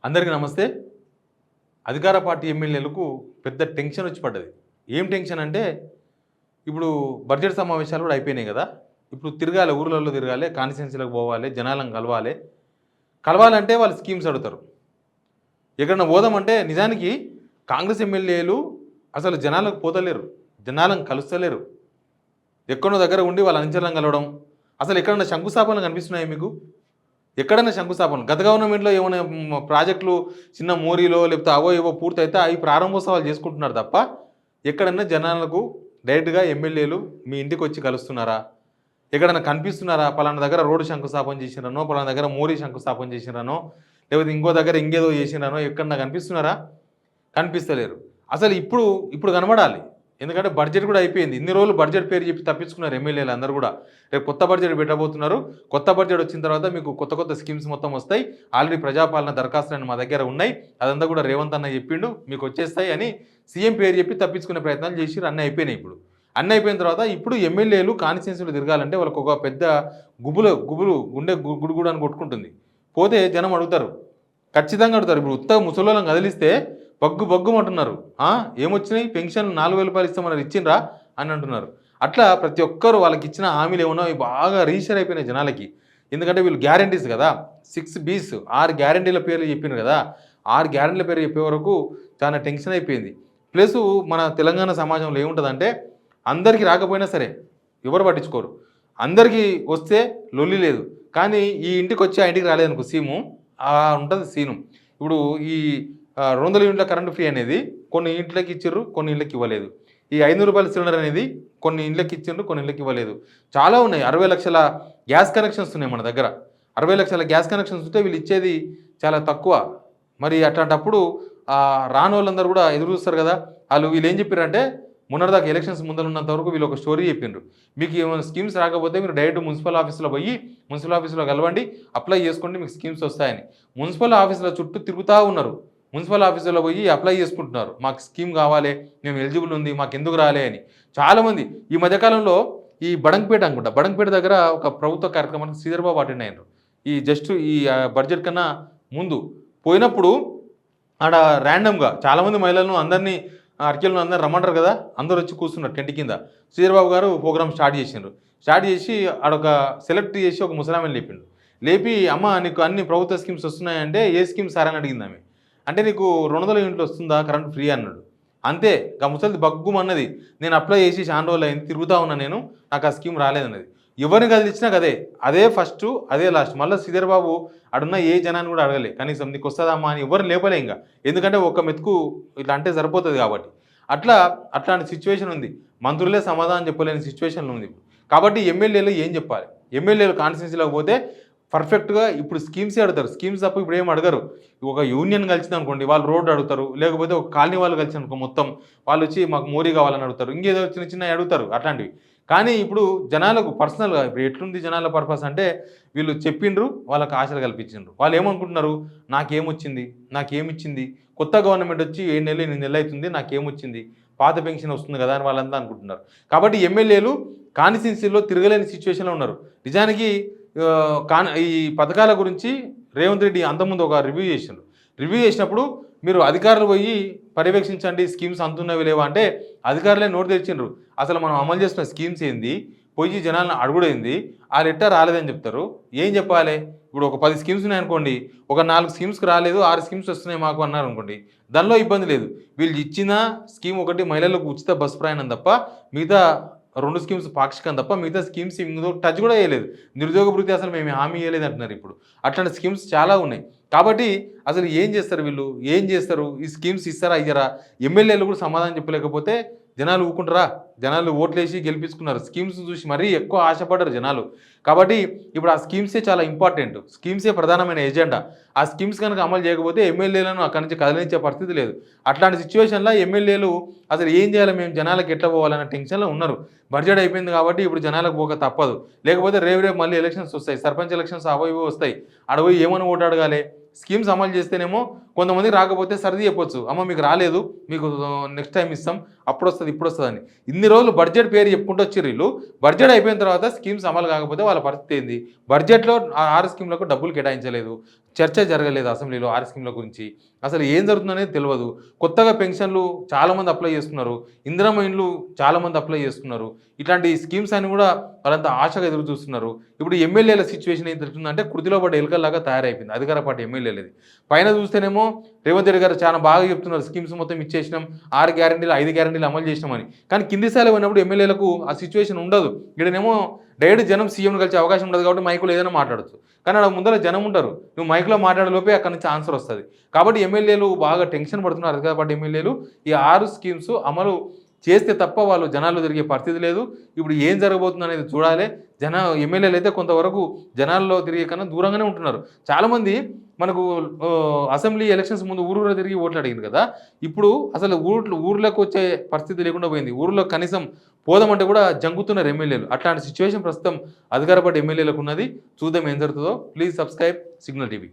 అందరికీ నమస్తే. అధికార పార్టీ ఎమ్మెల్యేలకు పెద్ద టెన్షన్ వచ్చి పడ్డది. ఏం టెన్షన్ అంటే ఇప్పుడు బడ్జెట్ సమావేశాలు కూడా అయిపోయినాయి కదా. ఇప్పుడు తిరగాలి, ఊర్లలో తిరగాలి, కాన్స్టిట్యున్సీలకు పోవాలి, జనాలను కలవాలి. కలవాలంటే వాళ్ళు స్కీమ్స్ అడుగుతారు. ఎక్కడన్నా పోదామంటే నిజానికి కాంగ్రెస్ ఎమ్మెల్యేలు అసలు జనాలకు పోతలేరు, జనాలను కలుస్తలేరు. ఎక్కడో దగ్గర ఉండి వాళ్ళ అనుచరులను కలవడం. అసలు ఎక్కడన్నా శంకుస్థాపనలు కనిపిస్తున్నాయి మీకు? ఎక్కడైనా శంకుస్థాపన గత గవర్నమెంట్లో ఏమైనా ప్రాజెక్టులు చిన్న మోరీలో లేకపోతే అవో ఏవో పూర్తయితే అవి ప్రారంభోత్సవాలు చేసుకుంటున్నారు తప్ప ఎక్కడన్నా జనాలకు డైరెక్ట్గా ఎమ్మెల్యేలు మీ ఇంటికి వచ్చి కలుస్తున్నారా? ఎక్కడైనా కనిపిస్తున్నారా? పలానా దగ్గర రోడ్డు శంకుస్థాపన చేసినారనో, పలానా దగ్గర మోరీ శంకుస్థాపన చేసినారనో, లేకపోతే ఇంకో దగ్గర ఇంకేదో చేసినారనో ఎక్కడన్నా కనిపిస్తున్నారా? కనిపిస్తలేరు. అసలు ఇప్పుడు కనబడాలి. ఎందుకంటే బడ్జెట్ కూడా అయిపోయింది. ఇన్ని రోజులు బడ్జెట్ పేరు చెప్పి తప్పించుకున్నారు ఎమ్మెల్యేలు అందరూ కూడా. రేపు కొత్త బడ్జెట్ పెట్టబోతున్నారు. కొత్త బడ్జెట్ వచ్చిన తర్వాత మీకు కొత్త కొత్త స్కీమ్స్ మొత్తం వస్తాయి. ఆల్రెడీ ప్రజాపాలన దరఖాస్తులు మా దగ్గర ఉన్నాయి, అదంతా కూడా రేవంత్ అన్న చెప్పిండు మీకు వచ్చేస్తాయి అని సీఎం పేరు చెప్పి తప్పించుకునే ప్రయత్నాలు చేసి అన్నీ అయిపోయినాయి. అన్నీ అయిపోయిన తర్వాత ఇప్పుడు ఎమ్మెల్యేలు కాన్స్టిట్యున్సీలు తిరగాలంటే వాళ్ళకు ఒక పెద్ద గుబులు గుండె గుడుగుడు అని కొట్టుకుంటుంది. పోతే జనం అడుగుతారు, ఖచ్చితంగా అడుగుతారు. ఇప్పుడు ఉత్త ముసలోళ్ళని కదిలిస్తే బగ్గుమంటున్నారు. ఏమొచ్చినాయి? పెన్షన్ 4,000 రూపాయలు ఇస్తామన్నారు, ఇచ్చిండ్రా అని అంటున్నారు. అట్లా ప్రతి ఒక్కరు వాళ్ళకి ఇచ్చిన హామీలు ఏమన్నా బాగా రీషర్ అయిపోయినాయి జనాలకి. ఎందుకంటే వీళ్ళు గ్యారంటీస్ కదా, 6 Bs 6 గ్యారంటీల పేర్లు చెప్పినారు కదా. 6 గ్యారంటీల పేరు చెప్పే వరకు చాలా టెన్షన్ అయిపోయింది. ప్లస్ మన తెలంగాణ సమాజంలో ఏముంటుందంటే అందరికీ రాకపోయినా సరే ఎవరు పట్టించుకోరు, అందరికీ వస్తే లొల్లి లేదు. కానీ ఈ ఇంటికి వచ్చి ఆ ఇంటికి రాలేదనుకో సీము ఉంటుంది సీను. ఇప్పుడు ఈ 200 యూనిట్ల కరెంటు ఫ్రీ అనేది కొన్ని ఇంట్లోకి ఇచ్చిర్రు, కొన్ని ఇళ్ళకి ఇవ్వలేదు. ఈ 500 రూపాయల సిలిండర్ అనేది కొన్ని ఇంట్లోకి ఇచ్చిండ్రు, కొన్ని ఇళ్ళకి ఇవ్వలేదు. చాలా ఉన్నాయి. 60 లక్షల గ్యాస్ కనెక్షన్స్ ఉన్నాయి మన దగ్గర. 60 లక్షల గ్యాస్ కనెక్షన్స్ ఉంటే వీళ్ళు ఇచ్చేది చాలా తక్కువ. మరి అట్లాంటప్పుడు రాని వాళ్ళందరూ కూడా ఎదురు చూస్తారు కదా. వీళ్ళు ఏం చెప్పారంటే మొన్నటిదాకా ఎలక్షన్స్ ముందర ఉన్నంత వరకు వీళ్ళు ఒక స్టోరీ చెప్పిండ్రు. మీకు ఏమైనా స్కీమ్స్ రాకపోతే మీరు డైరెక్ట్ మున్సిపల్ ఆఫీస్లో పోయి మున్సిపల్ ఆఫీస్లో కలవండి, అప్లై చేసుకోండి, మీకు స్కీమ్స్ వస్తాయని. మున్సిపల్ ఆఫీసుల చుట్టూ తిరుగుతూ ఉన్నారు. మున్సిపల్ ఆఫీసులో పోయి అప్లై చేసుకుంటున్నారు, మాకు స్కీమ్ కావాలి, మేము ఎలిజిబుల్ ఉంది, మాకు ఎందుకు రాలే అని. చాలామంది ఈ మధ్యకాలంలో ఈ బడంగపేట దగ్గర ఒక ప్రభుత్వ కార్యక్రమానికి శ్రీధర్బాబు అటెండ్ అయినారు. ఈ బడ్జెట్ కన్నా ముందు పోయినప్పుడు ఆడ ర్యాండమ్గా చాలామంది మహిళలను అందరినీ అరకెలను అందరూ రమ్మంటారు కదా, అందరూ వచ్చి కూర్చున్నారు టెంట్ కింద. శ్రీధర్బాబు గారు ప్రోగ్రామ్ స్టార్ట్ చేసి ఆడొక సెలెక్ట్ చేసి ఒక ముసలామెను లేపి అమ్మ నీకు అన్ని ప్రభుత్వ స్కీమ్స్ వస్తున్నాయంటే ఏ స్కీమ్ సార్ అని అడిగింది ఆమె. అంటే నీకు 200 యూనిట్లు వస్తుందా కరెంట్ ఫ్రీ అన్నాడు. అంతే ముసలిది బగ్గుమన్నది. నేను అప్లై చేసి చాలా రోజులు అయింది, తిరుగుతూ ఉన్నా, నాకు ఆ స్కీమ్ రాలేదన్నది. ఎవరిని కదిలిచ్చినా అదే ఫస్ట్ అదే లాస్ట్. మళ్ళీ శ్రీధర్బాబు అడున్న ఏ జనాన్ని కూడా అడగలే, కనీసం నీకు వస్తుందమ్మా అని ఎవరు లేపలే. ఇంకా ఎందుకంటే ఒక మెతుకు ఇట్లా అంటే సరిపోతుంది కాబట్టి. అట్లాంటి సిచ్యువేషన్ ఉంది. మంత్రులే సమాధానం చెప్పలేని సిచ్యువేషన్లో ఉంది. కాబట్టి ఎమ్మెల్యేలు ఏం చెప్పాలి? ఎమ్మెల్యేలు కాన్స్టిట్యున్సీలోకి పోతే పర్ఫెక్ట్గా ఇప్పుడు స్కీమ్సే అడుగుతారు. స్కీమ్స్ తప్ప ఇప్పుడు ఏం అడగరు. ఒక యూనియన్ కలిసింది అనుకోండి, వాళ్ళు రోడ్డు అడుగుతారు. లేకపోతే ఒక కాలనీ వాళ్ళు కలిసి అనుకో, మొత్తం వాళ్ళు వచ్చి మాకు మోరీ కావాలని అడుగుతారు, ఇంకేదో చిన్న అడుగుతారు అట్లాంటివి. కానీ ఇప్పుడు జనాలకు పర్సనల్గా ఇప్పుడు ఎట్లుంది జనాల పర్పస్ అంటే వీళ్ళు చెప్పిండ్రు, వాళ్ళకి ఆశలు కల్పించిండ్రు. వాళ్ళు ఏమనుకుంటున్నారు, నాకేమిచ్చింది, కొత్త గవర్నమెంట్ వచ్చి 7 నెలలు 8 నెలలు అవుతుంది, నాకేమొచ్చింది, పాత పెన్షన్ వస్తుంది కదా అని వాళ్ళంతా అనుకుంటున్నారు. కాబట్టి ఎమ్మెల్యేలు కాన్స్టిట్యున్సీలో తిరగలేని సిచ్యువేషన్లో ఉన్నారు. నిజానికి ఈ పథకాల గురించి రేవంత్ రెడ్డి అంతకుముందు ఒక రివ్యూ చేసినప్పుడు మీరు అధికారులు పోయి పర్యవేక్షించండి, స్కీమ్స్ అందుతున్నవి లేవా అంటే అధికారులే నోటు తెచ్చిండ్రు. అసలు మనం అమలు చేస్తున్న స్కీమ్స్ ఏంది, పోయి జనాలను అడుగుడైంది, ఆ లెటర్ రాలేదని చెప్తారు. ఏం చెప్పాలి? ఇప్పుడు ఒక 10 స్కీమ్స్ ఉన్నాయనుకోండి, ఒక 4 స్కీమ్స్కి రాలేదు, 6 స్కీమ్స్ వస్తున్నాయి మాకు అన్నారు అనుకోండి, దానిలో ఇబ్బంది లేదు. వీళ్ళు ఇచ్చిన స్కీమ్ ఒకటి మహిళలకు ఉచిత బస్సు ప్రయాణం తప్ప, మిగతా 2 స్కీమ్స్ పాక్షికం తప్ప మిగతా స్కీమ్స్ ఇందులో టచ్ కూడా వేయలేదు. నిరుద్యోగ భృతి అసలు మేము హామీ ఇవ్వలేదు అంటున్నారు. ఇప్పుడు అట్లాంటి స్కీమ్స్ చాలా ఉన్నాయి. కాబట్టి అసలు ఏం చేస్తారు వీళ్ళు? ఈ స్కీమ్స్ ఇస్తారా ఇయ్యరా? ఎమ్మెల్యేలు కూడా సమాధానం చెప్పలేకపోతే జనాలు ఊరుకుంటారా? జనాలు ఓట్లేసి గెలిపించుకున్నారు. స్కీమ్స్ చూసి మరీ ఎక్కువ ఆశపడ్డారు జనాలు. కాబట్టి ఇప్పుడు ఆ స్కీమ్సే చాలా ఇంపార్టెంట్, స్కీమ్సే ప్రధానమైన ఎజెండా. ఆ స్కీమ్స్ కనుక అమలు చేయకపోతే ఎమ్మెల్యేలను అక్కడి నుంచి కదిలించే పరిస్థితి లేదు. అట్లాంటి సిచ్యువేషన్లో ఎమ్మెల్యేలు అసలు ఏం చేయాలి, మేము జనాలకు ఎట్లా పోవాలన్న టెన్షన్లో ఉన్నారు. బడ్జెట్ అయిపోయింది కాబట్టి ఇప్పుడు జనాలకు పోక తప్పదు. లేకపోతే రేపు మళ్ళీ ఎలక్షన్స్ వస్తాయి, సర్పంచ్ ఎలక్షన్స్ అవో వస్తాయి. అడవి ఏమని ఓటు అడగాలి? స్కీమ్స్ అమలు చేస్తేనేమో కొంతమంది రాకపోతే సర్ది చెప్పొచ్చు, అమ్మ మీకు రాలేదు, మీకు నెక్స్ట్ టైం ఇస్తాం, అప్పుడు వస్తుంది ఇప్పుడు వస్తుంది అని. ఇన్ని రోజులు బడ్జెట్ పేరు చెప్పుకుంటూ వచ్చారు వీళ్ళు. బడ్జెట్ అయిపోయిన తర్వాత స్కీమ్స్ అమలు కాకపోతే వాళ్ళ పరిస్థితి ఏంది? బడ్జెట్‌లో ఆ 6 స్కీమ్‌లకు డబ్బులు కేటాయించలేదు. చర్చ జరగలేదు అసెంబ్లీలో 6 స్కీమ్‌ల గురించి. అసలు ఏం జరుగుతుందనేది తెలవదు. కొత్తగా పెన్షన్‌లు చాలామంది అప్లై చేసుకున్నారు. ఇందిరమ్మ ఇండ్లు చాలామంది అప్లై చేసుకున్నారు. ఇట్లాంటి స్కీమ్స్ అన్ని కూడా వాళ్ళంతా ఆశగా ఎదురు చూస్తున్నారు. ఇప్పుడు ఎమ్మెల్యేల సిచ్యువేషన్ ఏం జరుగుతుందంటే కృతిలో పడ్డ ఎలుకల్లాగా తయారైపోయింది అధికార పార్టీ ఎమ్మెల్యేలది. పైన చూస్తేనేమో రేవంత్ రెడ్డి గారు చాలా బాగా చెప్తున్నారు. స్కీమ్స్ మొత్తం ఇచ్చేసినాం. 6 గ్యారంటీలు 5 గ్యారంటీలు అమలు చేసినామని. కానీ కింది స్థాయిలో పోయినప్పుడు ఎమ్మెల్యేలకు ఆ సిచ్యువేషన్ ఉండదు. ఈడనేమో డైరెక్ట్ జనం సీఎంని కలిసే అవకాశం ఉండదు కాబట్టి మైకులో ఏదైనా మాట్లాడొచ్చు. కానీ అక్కడ ముందర జనం ఉంటారు. నువ్వు మైక్‌లో మాట్లాడే లోపే అక్కడి నుంచి ఆన్సర్ వస్తది. కాబట్టి ఎమ్మెల్యేలు బాగా టెన్షన్ పడుతున్నారు. అధికార పార్టీ ఎమ్మెల్యేలు ఈ 6 స్కీమ్స్ అమలు చేస్తే తప్ప వాళ్ళు జనాల్లో తిరిగే పరిస్థితి లేదు. ఇప్పుడు ఏం జరగబోతుందనేది చూడాలి. ఎమ్మెల్యేలు అయితే కొంతవరకు జనాల్లో తిరిగే కన్నా దూరంగానే ఉంటున్నారు. చాలామంది మనకు అసెంబ్లీ ఎలక్షన్స్ ముందు ఊరూరా తిరిగి ఓట్లు అడిగింది కదా! ఇప్పుడు అసలు ఊర్లోకి వచ్చే పరిస్థితి లేకుండా పోయింది. ఊర్లో కనీసం పోదామంటే కూడా జంకుతున్నారు ఎమ్మెల్యేలు. అట్లాంటి సిచ్యువేషన్ ప్రస్తుతం అధికార పార్టీ ఎమ్మెల్యేలకు ఉన్నది. చూద్దాం ఏం జరుగుతుందో. Please subscribe signal TV.